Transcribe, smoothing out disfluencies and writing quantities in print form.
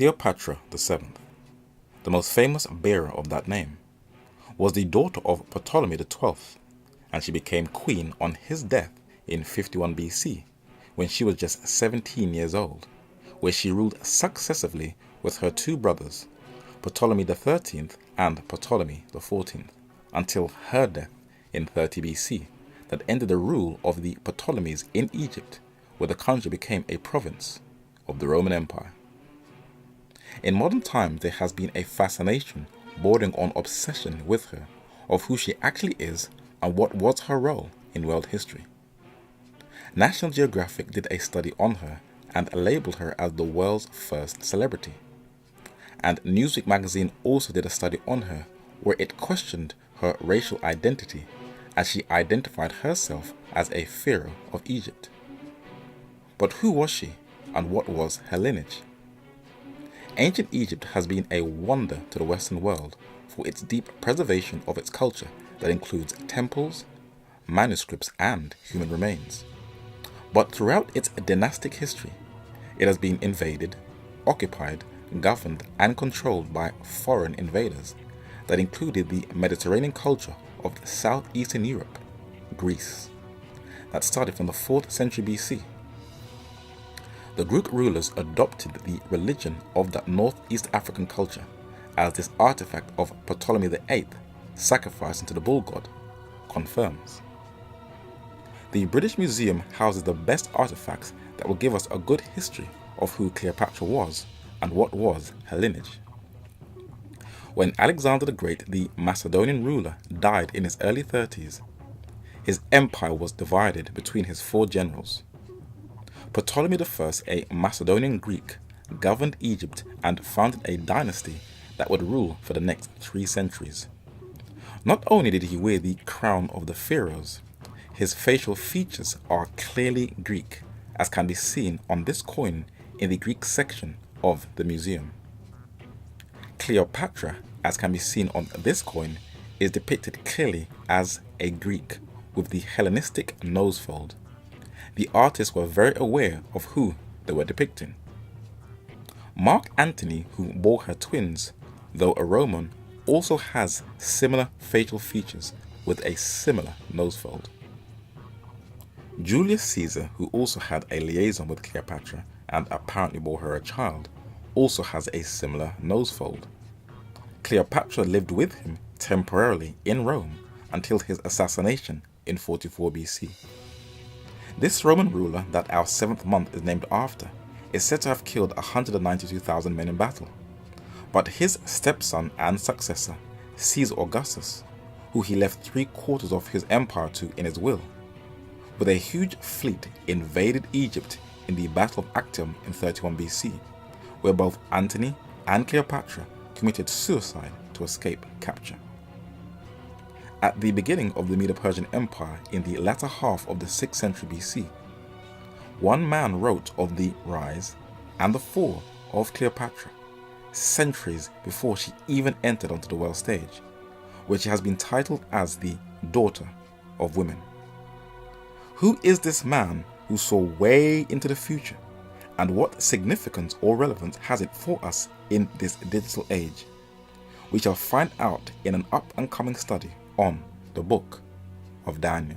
Cleopatra VII, the most famous bearer of that name, was the daughter of Ptolemy XII, and she became queen on his death in 51 BC, when she was just 17 years old, where she ruled successively with her two brothers, Ptolemy XIII and Ptolemy XIV, until her death in 30 BC, that ended the rule of the Ptolemies in Egypt, where the country became a province of the Roman Empire. In modern times, there has been a fascination bordering on obsession with her, of who she actually is and what was her role in world history. National Geographic did a study on her and labeled her as the world's first celebrity. And Newsweek magazine also did a study on her where it questioned her racial identity, as she identified herself as a pharaoh of Egypt. But who was she, and what was her lineage? Ancient Egypt has been a wonder to the Western world for its deep preservation of its culture that includes temples, manuscripts, and human remains. But throughout its dynastic history, it has been invaded, occupied, governed, and controlled by foreign invaders that included the Mediterranean culture of southeastern Europe, Greece, that started from the 4th century BC. The Greek rulers adopted the religion of that northeast African culture, as this artifact of Ptolemy VIII, sacrificing to the bull god, confirms. The British Museum houses the best artifacts that will give us a good history of who Cleopatra was and what was her lineage. When Alexander the Great, the Macedonian ruler, died in his early 30s, his empire was divided between his 4 generals. Ptolemy I, a Macedonian Greek, governed Egypt and founded a dynasty that would rule for the next 3 centuries. Not only did he wear the crown of the pharaohs, his facial features are clearly Greek, as can be seen on this coin in the Greek section of the museum. Cleopatra, as can be seen on this coin, is depicted clearly as a Greek with the Hellenistic nose fold. The artists were very aware of who they were depicting. Mark Antony, who bore her twins, though a Roman, also has similar facial features with a similar nose fold. Julius Caesar, who also had a liaison with Cleopatra and apparently bore her a child, also has a similar nose fold. Cleopatra lived with him temporarily in Rome until his assassination in 44 BC. This Roman ruler that our 7th month is named after is said to have killed 192,000 men in battle. But his stepson and successor, Caesar Augustus, who he left 3/4 of his empire to in his will, with a huge fleet invaded Egypt in the Battle of Actium in 31 BC, where both Antony and Cleopatra committed suicide to escape capture. At the beginning of the Medo-Persian Empire in the latter half of the 6th century BC, one man wrote of the rise and the fall of Cleopatra centuries before she even entered onto the world stage, where she has been titled as the daughter of women. Who is this man who saw way into the future, and what significance or relevance has it for us in this digital age? We shall find out in an up-and-coming study on the Book of Daniel.